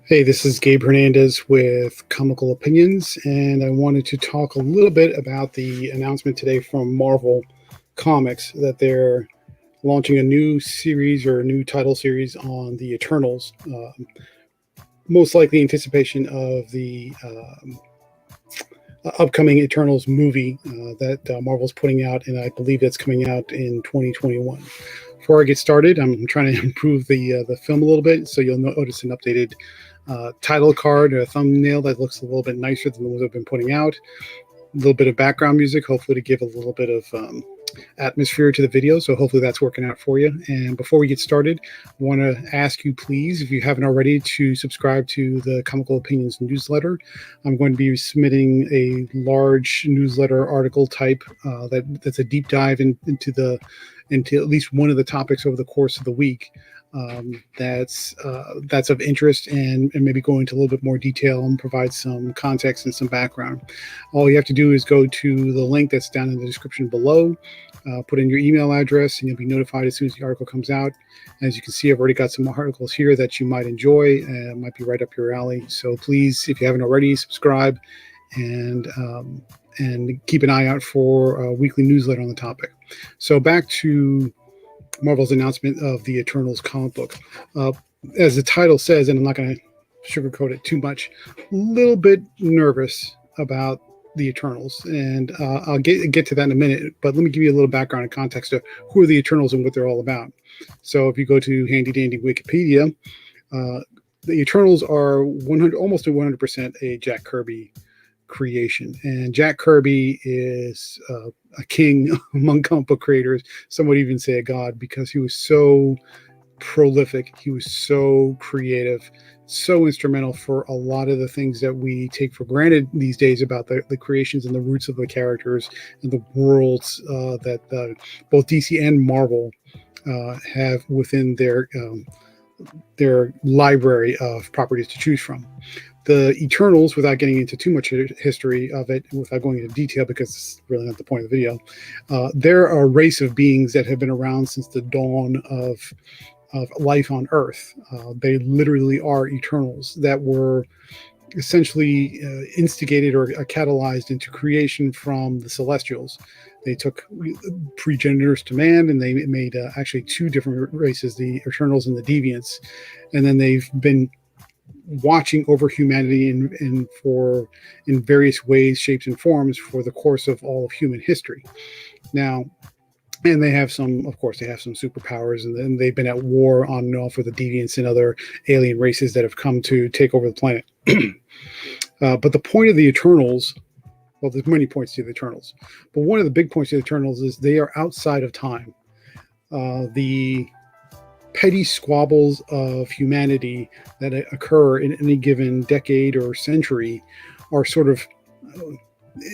Hey, this is Gabe Hernandez with Comical Opinions, and I wanted to talk a little bit about the announcement today from Marvel Comics that they're launching a new series or a new title series on the Eternals, most likely anticipation of the upcoming Eternals movie that Marvel's putting out, and I believe that's coming out in 2021. Before I get started, I'm trying to improve the film a little bit, so you'll notice an updated title card or a thumbnail that looks a little bit nicer than the ones I've been putting out. A little bit of background music, hopefully to give a little bit of atmosphere to the video. So hopefully that's working out for you. And before we get started, I want to ask you, please, if you haven't already, to subscribe to the Comical Opinions newsletter. I'm going to be submitting a large newsletter article type that's a deep dive into at least one of the topics over the course of the week. That's of interest, and maybe go into a little bit more detail and provide some context and some background. All you have to do is go to the link that's down in the description below, put in your email address, and you'll be notified as soon as the article comes out. As you can see, I've already got some articles here that you might enjoy and might be right up your alley. So please, if you haven't already, subscribe and keep an eye out for a weekly newsletter on the topic. So back to Marvel's announcement of the Eternals comic book. As the title says, and I'm not going to sugarcoat it too much, a little bit nervous about the Eternals, and I'll get to that in a minute, but let me give you a little background and context of who are the Eternals and what they're all about. So if you go to handy dandy Wikipedia, the Eternals are almost 100% a Jack Kirby creation, and Jack Kirby is a king among comic book creators. Some would even say a god, because he was so prolific, he was so creative, so instrumental for a lot of the things that we take for granted these days about the creations and the roots of the characters and the worlds that both DC and Marvel have within their library of properties to choose from. The Eternals, without getting into too much history of it, without going into detail, because it's really not the point of the video, they're a race of beings that have been around since the dawn of life on Earth. They literally are Eternals that were essentially instigated or catalyzed into creation from the Celestials. They took progenitors to man, and they made actually two different races, the Eternals and the Deviants. And then they've been watching over humanity in various ways, shapes, and forms for the course of all of human history. Now, and they have some superpowers, and then they've been at war on and off with the Deviants and other alien races that have come to take over the planet. But the point of the Eternals, well, there's many points to the Eternals, but one of the big points of the Eternals is they are outside of time. The petty squabbles of humanity that occur in any given decade or century are sort of,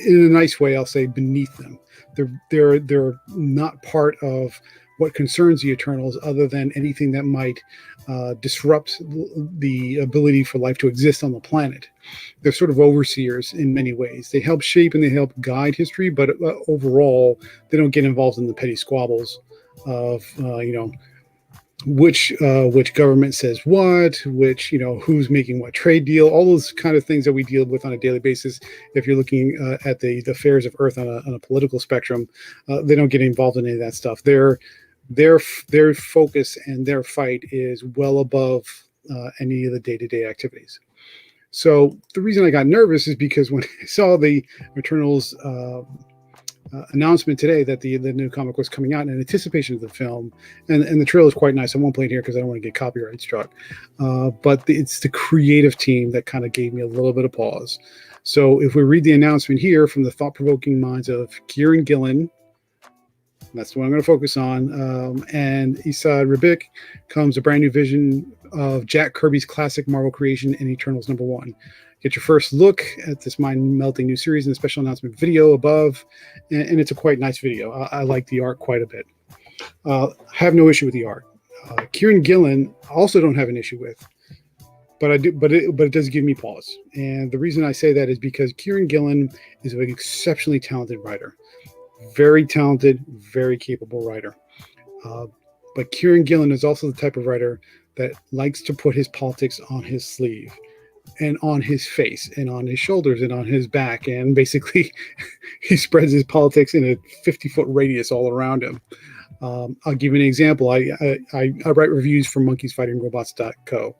in a nice way, I'll say, beneath them. They're not part of what concerns the Eternals, other than anything that might disrupt the ability for life to exist on the planet. They're sort of overseers in many ways. They help shape and they help guide history, but overall, they don't get involved in the petty squabbles of which government says what, who's making what trade deal, all those kind of things that we deal with on a daily basis. If you're looking at the affairs of Earth on a political spectrum, they don't get involved in any of that stuff. Their focus and their fight is well above any of the day-to-day activities. So the reason I got nervous is because when I saw the Eternals announcement today that the new comic was coming out in anticipation of the film, and the trailer is quite nice. I won't play it here because I don't want to get copyright struck. But it's the creative team that kind of gave me a little bit of pause. So if we read the announcement here from the thought-provoking minds of Kieran Gillen, that's the one I'm going to focus on, and Esad Ribic, comes a brand new vision of Jack Kirby's classic Marvel creation in Eternals #1. Get your first look at this mind-melting new series in the special announcement video above, and it's a quite nice video. I like the art quite a bit. Have no issue with the art. Kieran Gillen also don't have an issue with, but I do. But it does give me pause. And the reason I say that is because Kieran Gillen is an exceptionally talented writer, very talented, very capable writer. But Kieran Gillen is also the type of writer that likes to put his politics on his sleeve and on his face and on his shoulders and on his back. And basically, he spreads his politics in a 50-foot radius all around him. I'll give you an example. I write reviews for monkeysfightingrobots.co.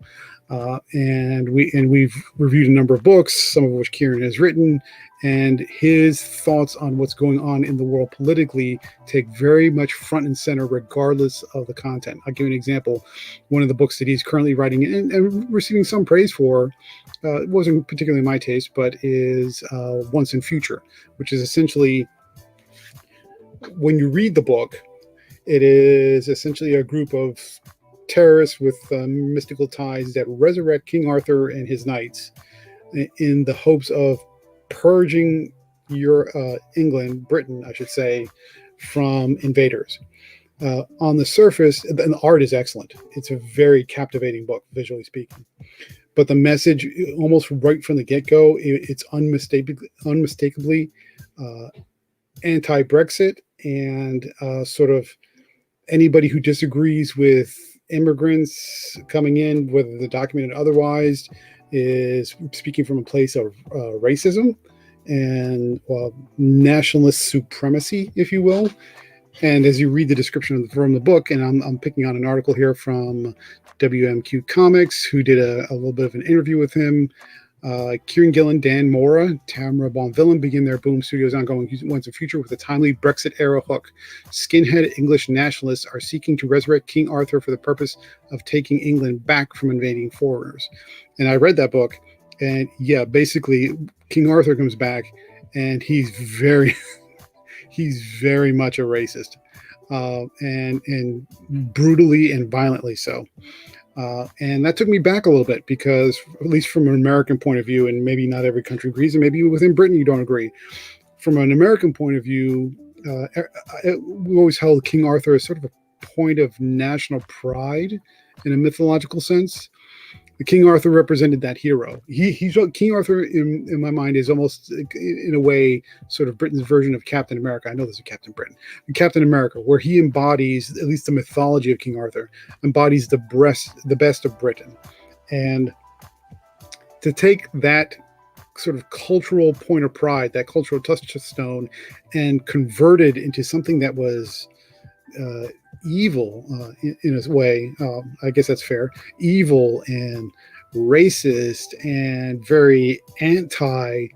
And we've reviewed a number of books, some of which Kieran has written, and his thoughts on what's going on in the world politically take very much front and center, regardless of the content. I'll give you an example. One of the books that he's currently writing and receiving some praise for, it wasn't particularly my taste, but is Once and Future, which is essentially, when you read the book, it is essentially a group of terrorists with mystical ties that resurrect King Arthur and his knights in the hopes of purging Britain, I should say, from invaders. On the surface, and the art is excellent. It's a very captivating book, visually speaking. But the message, almost right from the get-go, it's unmistakably anti-Brexit, and sort of anybody who disagrees with immigrants coming in, whether they're documented or otherwise, is speaking from a place of racism and nationalist supremacy, if you will. And as you read the description from the book, and I'm picking on an article here from WMQ Comics, who did a little bit of an interview with him. Kieran Gillen, Dan Mora, Tamara Bonvillain begin their Boom Studios ongoing Once and Future with a timely Brexit-era hook. Skinhead English nationalists are seeking to resurrect King Arthur for the purpose of taking England back from invading foreigners. And I read that book, and yeah, basically, King Arthur comes back, and he's very, he's very much a racist, and brutally and violently so. And that took me back a little bit, because at least from an American point of view, and maybe not every country agrees, and maybe within Britain you don't agree. From an American point of view, we always held King Arthur as sort of a point of national pride in a mythological sense. The King Arthur represented that hero. He's King Arthur in my mind is almost, in a way, sort of Britain's version of Captain America. I know there's a Captain Britain, Captain America, where he embodies, at least the mythology of King Arthur, embodies the best of Britain. And to take that sort of cultural point of pride, that cultural touchstone, and convert it into something that was evil in a way, I guess that's fair, evil and racist and very anti,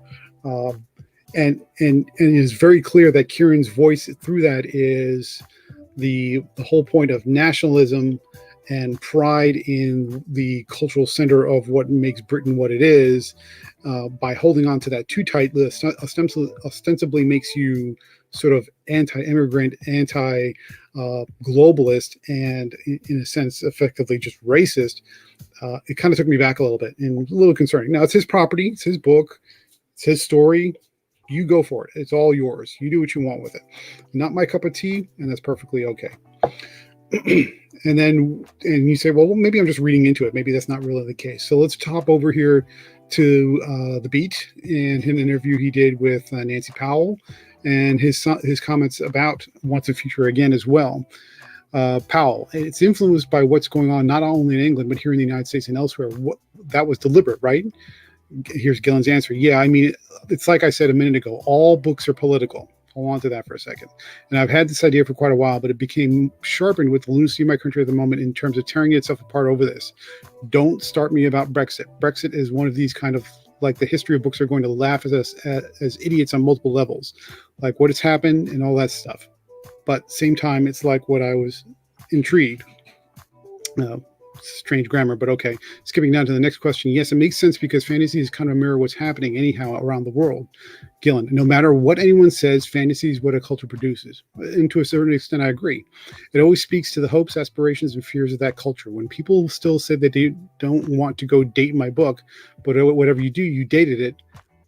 and it is very clear that Kieran's voice through that is the whole point of nationalism and pride in the cultural center of what makes Britain what it is. By holding on to that too tightly, ostensibly makes you sort of anti-immigrant, anti-globalist, and in a sense, effectively just racist. It kind of took me back a little bit and a little concerning. Now, it's his property, it's his book, it's his story. You go for it. It's all yours. You do what you want with it. Not my cup of tea, and that's perfectly okay. And you say, well, maybe I'm just reading into it. Maybe that's not really the case. So let's hop over here to The Beat and an interview he did with Nancy Powell, and his comments about Once and Future again as well. Powell, it's influenced by what's going on not only in England, but here in the United States and elsewhere. That was deliberate, right? Here's Gillen's answer. Yeah, I mean, it's like I said a minute ago, all books are political. Hold on to that for a second. And I've had this idea for quite a while, but it became sharpened with the lunacy of my country at the moment in terms of tearing itself apart over this. Don't start me about Brexit. Brexit is one of these kind of, like, the history of books are going to laugh at us as idiots on multiple levels, like what has happened and all that stuff. But same time, it's like what I was intrigued. Strange grammar, but okay. Skipping down to the next question. Yes, it makes sense because fantasy is kind of mirror what's happening anyhow around the world. Gillen, no matter what anyone says, fantasy is what a culture produces. And to a certain extent, I agree. It always speaks to the hopes, aspirations, and fears of that culture. When people still say that they don't want to go date my book, but whatever you do, you dated it,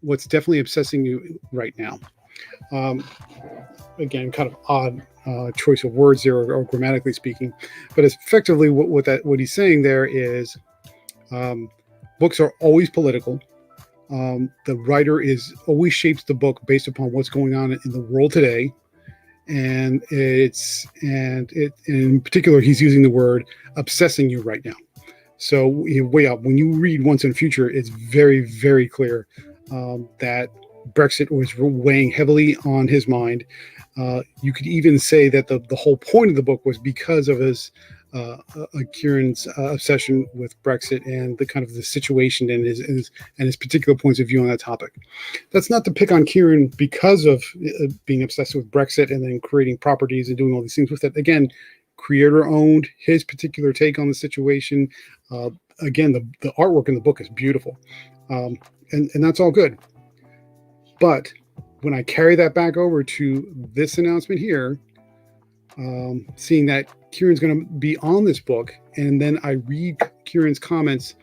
what's definitely obsessing you right now? Again, kind of odd choice of words there, or grammatically speaking, but it's effectively what he's saying there is books are always political. The writer always shapes the book based upon what's going on in the world today, and in particular he's using the word obsessing you right now. So way up. When you read Once and Future, it's very, very clear that Brexit was weighing heavily on his mind. You could even say that the whole point of the book was because of his Kieran's obsession with Brexit and the kind of the situation and his particular points of view on that topic. That's not to pick on Kieran because of being obsessed with Brexit and then creating properties and doing all these things with it. Again, creator owned, his particular take on the situation. Again, the artwork in the book is beautiful, and that's all good. But when I carry that back over to this announcement here, seeing that Kieran's going to be on this book, and then I read Kieran's comments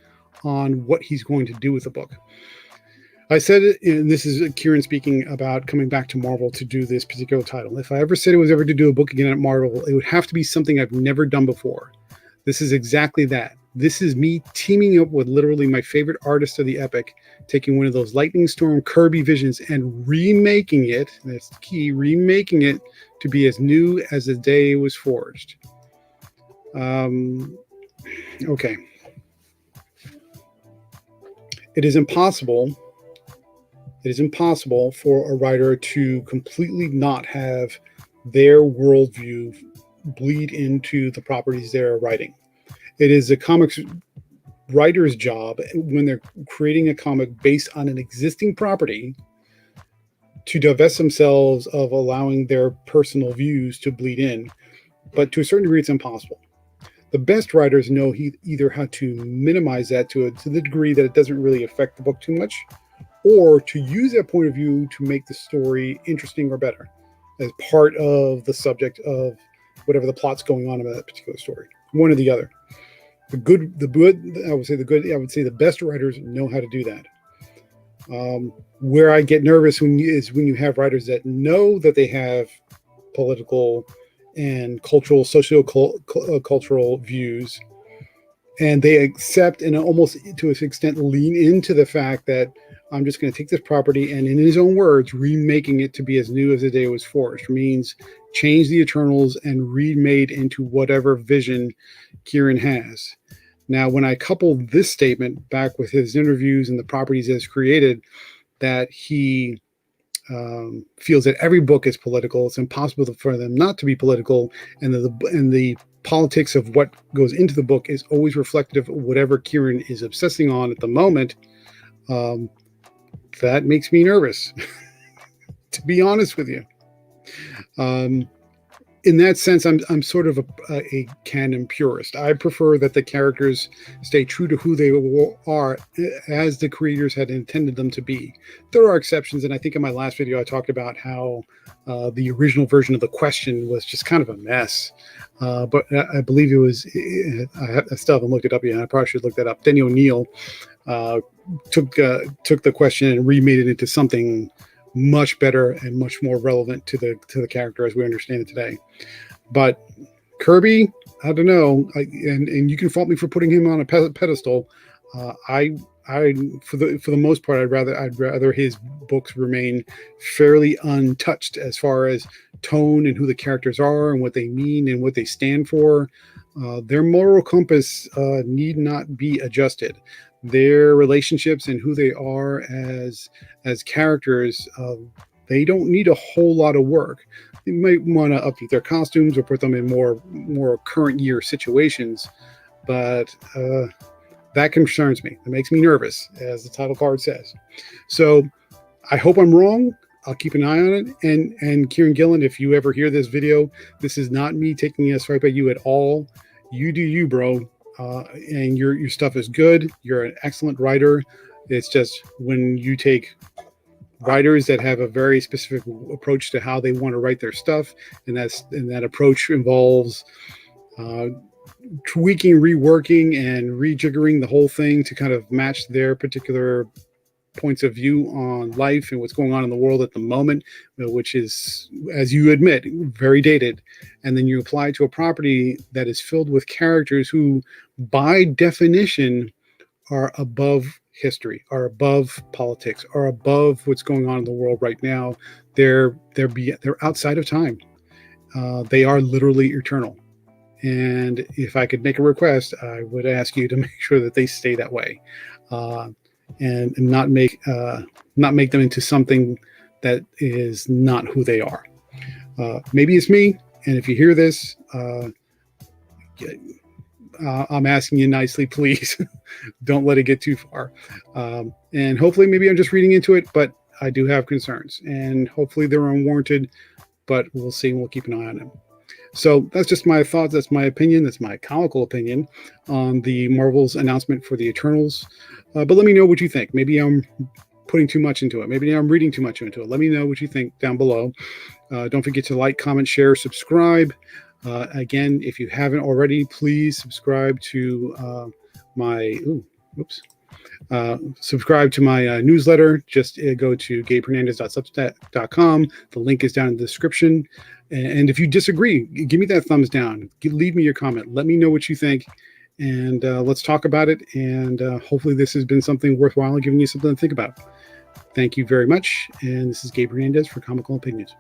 on what he's going to do with the book. I said it, and this is Kieran speaking about coming back to Marvel to do this particular title. If I ever said it was ever to do a book again at Marvel, it would have to be something I've never done before. This is exactly that. This is me teaming up with literally my favorite artist of the epic, taking one of those Lightning Storm Kirby visions and remaking it, and that's the key, remaking it to be as new as the day it was forged. Okay. It is impossible for a writer to completely not have their worldview bleed into the properties they're writing. It is a comics writer's job when they're creating a comic based on an existing property to divest themselves of allowing their personal views to bleed in. But to a certain degree, it's impossible. The best writers know either how to minimize that to the degree that it doesn't really affect the book too much, or to use that point of view to make the story interesting or better as part of the subject of whatever the plot's going on in that particular story. One or the other. I would say the best writers know how to do that. Where I get nervous is when you have writers that know that they have political and cultural, socio-cultural views, and they accept and almost to an extent lean into the fact that I'm just going to take this property and, in his own words, remaking it to be as new as the day it was forged. Means change the Eternals and remade into whatever vision Kieran has. Now, when I couple this statement back with his interviews and the properties he has created, that he feels that every book is political, it's impossible for them not to be political, and the politics of what goes into the book is always reflective of whatever Kieran is obsessing on at the moment. That makes me nervous, to be honest with you. In that sense, I'm sort of a canon purist. I prefer that the characters stay true to who they are as the creators had intended them to be. There are exceptions, and I think in my last video I talked about how the original version of The Question was just kind of a mess. But I believe it was, I still haven't looked it up yet. I probably should look that up. Denny O'Neil took The Question and remade it into something much better and much more relevant to the character as we understand it today. But Kirby, I don't know, and you can fault me for putting him on a pedestal. I for the most part, I'd rather his books remain fairly untouched as far as tone and who the characters are and what they mean and what they stand for. Their moral compass need not be adjusted. Their relationships and who they are as characters, they don't need a whole lot of work. They might want to update their costumes or put them in more current year situations, but that concerns me. It makes me nervous, as the title card says. So I hope I'm wrong. I'll keep an eye on it. And Kieran Gillen, if you ever hear this video, this is not me taking a swipe at you at all. You do you, bro. And your stuff is good. You're an excellent writer. It's just when you take writers that have a very specific approach to how they want to write their stuff, and that approach involves tweaking, reworking, and rejiggering the whole thing to kind of match their particular points of view on life and what's going on in the world at the moment, which is, as you admit, very dated. And then you apply it to a property that is filled with characters who, by definition, are above history, are above politics, are above what's going on in the world right now. They're outside of time. They are literally eternal. And if I could make a request, I would ask you to make sure that they stay that way, and not make them into something that is not who they are. Maybe it's me, and if you hear this, I'm asking you nicely, please don't let it get too far. And hopefully, maybe I'm just reading into it, but I do have concerns, and hopefully they're unwarranted, but we'll see. We'll keep an eye on them. So that's just my thoughts. That's my opinion. That's my comical opinion on the Marvel's announcement for the Eternals. But let me know what you think. Maybe I'm putting too much into it. Maybe I'm reading too much into it. Let me know what you think down below. Don't forget to like, comment, share, subscribe. Again, if you haven't already, please subscribe to subscribe to my newsletter. Just go to gabehernandez.substack.com. The link is down in the description. And if you disagree, give me that thumbs down. Leave me your comment. Let me know what you think. And let's talk about it. And hopefully this has been something worthwhile, giving you something to think about. Thank you very much. And this is Gabe Hernandez for Comical Opinions.